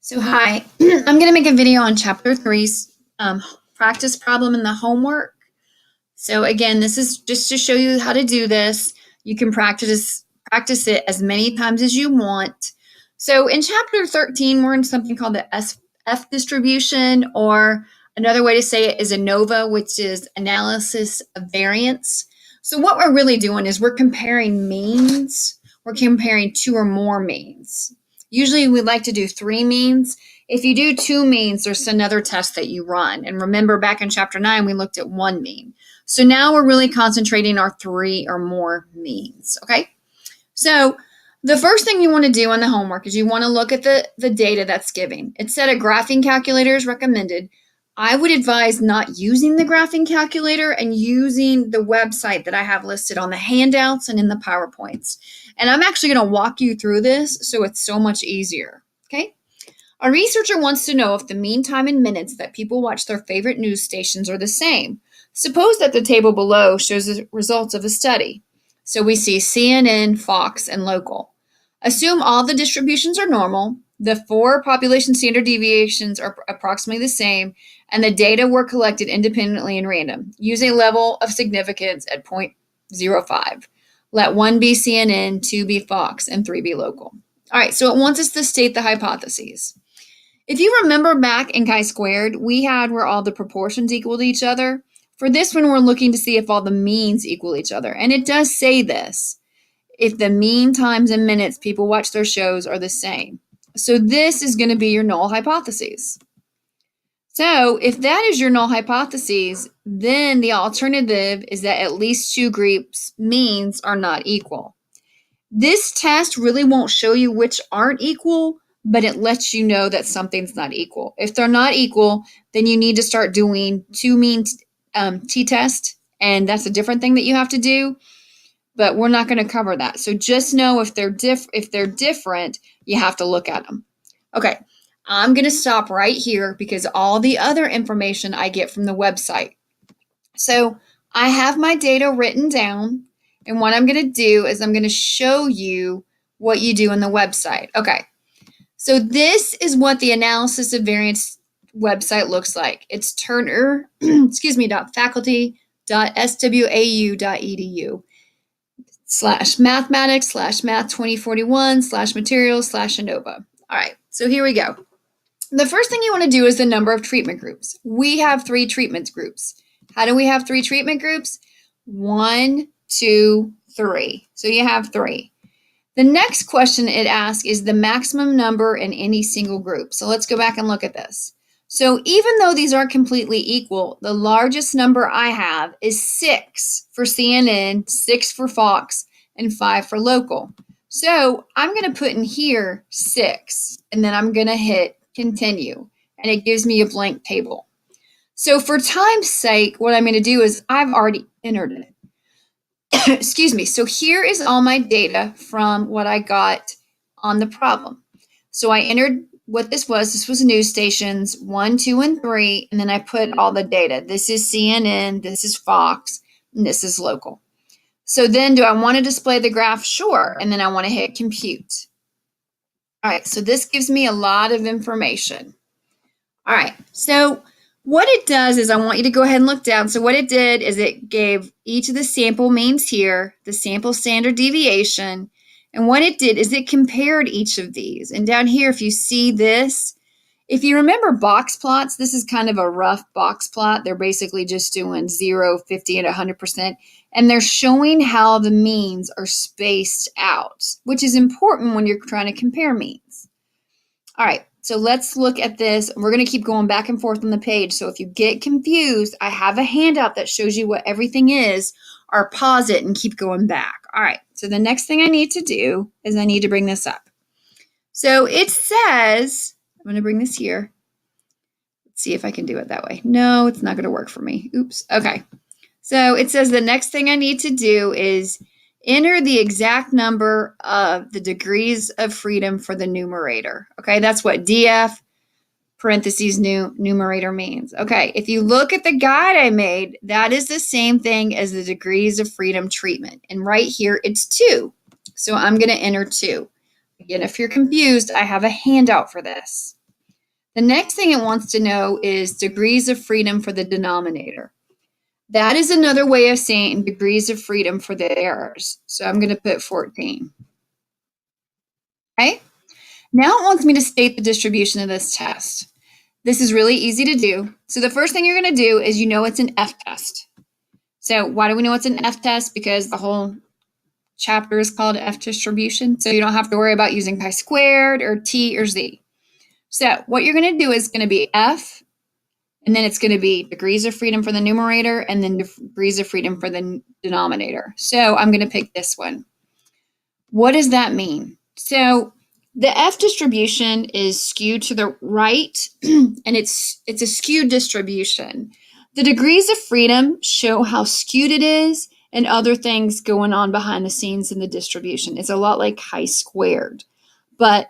So hi, I'm going to make a video on chapter 3's practice problem in the homework. So again, this is just to show you how to do this. You can practice it as many times as you want. So in chapter 13, we're in something called the SF distribution, or another way to say it is ANOVA, which is analysis of variance. So what we're really doing is we're comparing means. We're comparing two or more means. Usually we like to do 3 means. If you do 2 means, there's another test that you run. And remember, back in chapter 9, we looked at 1 mean. So now we're really concentrating on 3 or more means, okay? So the first thing you want to do on the homework is you want to look at the data that's given. It said a graphing calculator is recommended. I would advise not using the graphing calculator and using the website that I have listed on the handouts and in the PowerPoints. And I'm actually going to walk you through this so it's so much easier, okay? A researcher wants to know if the mean time in minutes that people watch their favorite news stations are the same. Suppose that the table below shows the results of a study. So we see CNN, Fox, and local. Assume all the distributions are normal, the 4 population standard deviations are approximately the same, and the data were collected independently and random. Use a level of significance at 0.05. Let 1 be CNN, 2 be Fox, and 3 be local. All right, so it wants us to state the hypotheses. If you remember back in chi-squared, we had where all the proportions equal to each other. For this one, we're looking to see if all the means equal each other. And it does say this, if the mean times in minutes people watch their shows are the same. So this is going to be your null hypothesis. So if that is your null hypothesis, then the alternative is that at least 2 groups' means are not equal. This test really won't show you which aren't equal, but it lets you know that something's not equal. If they're not equal, then you need to start doing 2 mean t-test, and that's a different thing that you have to do, but we're not going to cover that. So just know if they're different, you have to look at them. Okay, I'm going to stop right here because all the other information I get from the website. So I have my data written down, and what I'm going to do is I'm going to show you what you do in the website. Okay, so this is what the analysis of variance website looks like. It's Turner, faculty.swau.edu /mathematics/math2041/materials/ANOVA. All right, so here we go. The first thing you want to do is the number of treatment groups. We have 3 treatment groups. How do we have 3 treatment groups? 1, 2, 3. So you have 3. The next question it asks is the maximum number in any single group. So let's go back and look at this. So even though these aren't completely equal, the largest number I have is 6 for CNN, 6 for Fox, and 5 for local. So I'm going to put in here 6, and then I'm going to hit continue, and it gives me a blank table. So for time's sake, what I'm going to do is I've already entered it. Excuse me. So here is all my data from what I got on the problem. So I entered what this was. This was news stations 1, 2, and 3, and then I put all the data. This is CNN, this is Fox, and this is local. So then do I want to display the graph? Sure. And then I want to hit compute. All right, so this gives me a lot of information. All right, so what it does is I want you to go ahead and look down. So what it did is it gave each of the sample means here, the sample standard deviation, and what it did is it compared each of these. And down here, if you see this, if you remember box plots, this is kind of a rough box plot. They're basically just doing 0, 50, and 100%. And they're showing how the means are spaced out, which is important when you're trying to compare means. All right, so let's look at this. We're going to keep going back and forth on the page. So if you get confused, I have a handout that shows you what everything is, or pause it and keep going back. All right, so the next thing I need to do is I need to bring this up. So it says, I'm going to bring this here. Let's see if I can do it that way. No, it's not going to work for me. Oops. Okay. So it says the next thing I need to do is enter the exact number of the degrees of freedom for the numerator. Okay, that's what DF parentheses numerator means. Okay, if you look at the guide I made, that is the same thing as the degrees of freedom treatment. And right here, it's 2. So I'm going to enter 2. Again, if you're confused, I have a handout for this. The next thing it wants to know is degrees of freedom for the denominator. That is another way of saying degrees of freedom for the errors. So I'm going to put 14. Okay. Now it wants me to state the distribution of this test. This is really easy to do. So the first thing you're going to do is it's an F-test. So why do we know it's an F-test? Because the whole chapter is called F distribution. So you don't have to worry about using chi-squared or T or Z. So what you're going to do is going to be F, and then it's going to be degrees of freedom for the numerator and then degrees of freedom for the denominator. So I'm going to pick this one. What does that mean? So the F distribution is skewed to the right, and it's a skewed distribution. The degrees of freedom show how skewed it is and other things going on behind the scenes in the distribution. It's a lot like chi-squared. But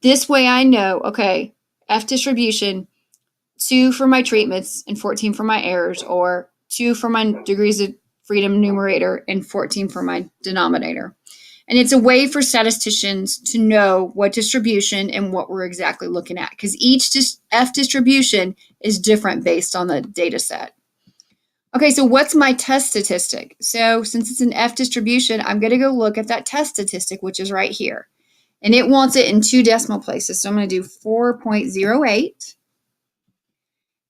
this way I know, okay, F distribution, 2 for my treatments and 14 for my errors, or 2 for my degrees of freedom numerator and 14 for my denominator. And it's a way for statisticians to know what distribution and what we're exactly looking at, because each F distribution is different based on the data set. Okay, so what's my test statistic? So since it's an F distribution, I'm going to go look at that test statistic, which is right here. And it wants it in 2 decimal places. So I'm going to do 4.08.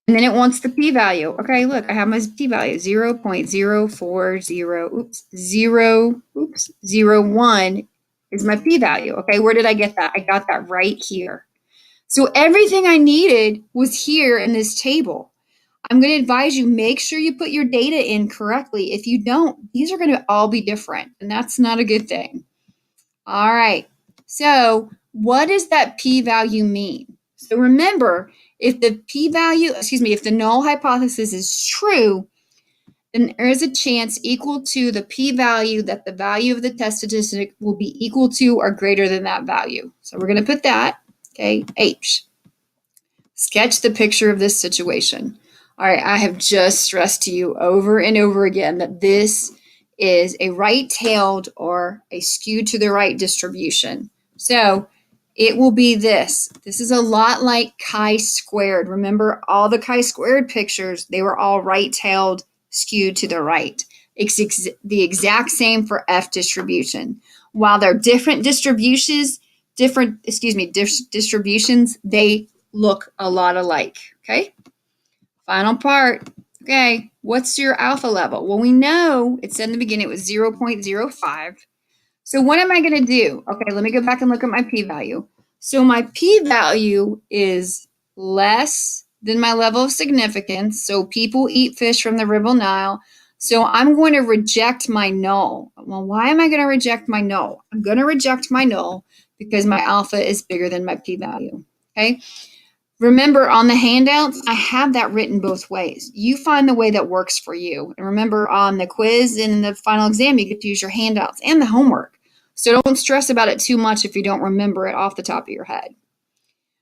And then it wants the p-value. Okay, look, I have my p-value, 0.040, 01 is my p-value. Okay, where did I get that? I got that right here. So everything I needed was here in this table. I'm going to advise you, make sure you put your data in correctly. If you don't, these are going to all be different, and that's not a good thing. All right, so what does that p-value mean? So remember, if the if the null hypothesis is true, then there is a chance equal to the p-value that the value of the test statistic will be equal to or greater than that value. So we're going to put that, okay, H. Sketch the picture of this situation. All right, I have just stressed to you over and over again that this is a right-tailed or a skewed to the right distribution. So it will be this. This is a lot like chi-squared. Remember all the chi-squared pictures, they were all right-tailed, skewed to the right. It's the exact same for F distribution. While they're different distributions, distributions, they look a lot alike, okay? Final part. Okay, what's your alpha level? Well, we know it said in the beginning it was 0.05. So what am I going to do? Okay, let me go back and look at my p-value. So my p-value is less than my level of significance. So people eat fish from the River Nile. So I'm going to reject my null. Well, why am I going to reject my null? I'm going to reject my null because my alpha is bigger than my p-value. Okay. Remember, on the handouts, I have that written both ways. You find the way that works for you. And remember, on the quiz and the final exam, you get to use your handouts and the homework. So don't stress about it too much if you don't remember it off the top of your head.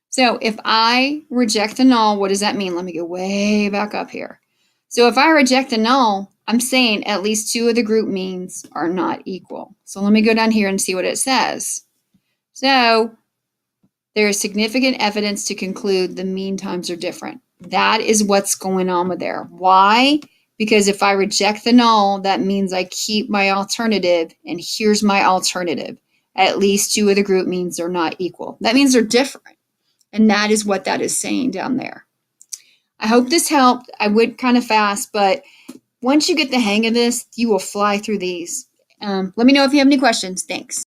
So if I reject the null, what does that mean? Let me go way back up here. So if I reject the null, I'm saying at least 2 of the group means are not equal. So let me go down here and see what it says. So there is significant evidence to conclude the mean times are different. That is what's going on with there. Why? Because if I reject the null, that means I keep my alternative, and here's my alternative. At least 2 of the group means they're not equal. That means they're different, and that is what that is saying down there. I hope this helped. I went kind of fast, but once you get the hang of this, you will fly through these. Let me know if you have any questions. Thanks.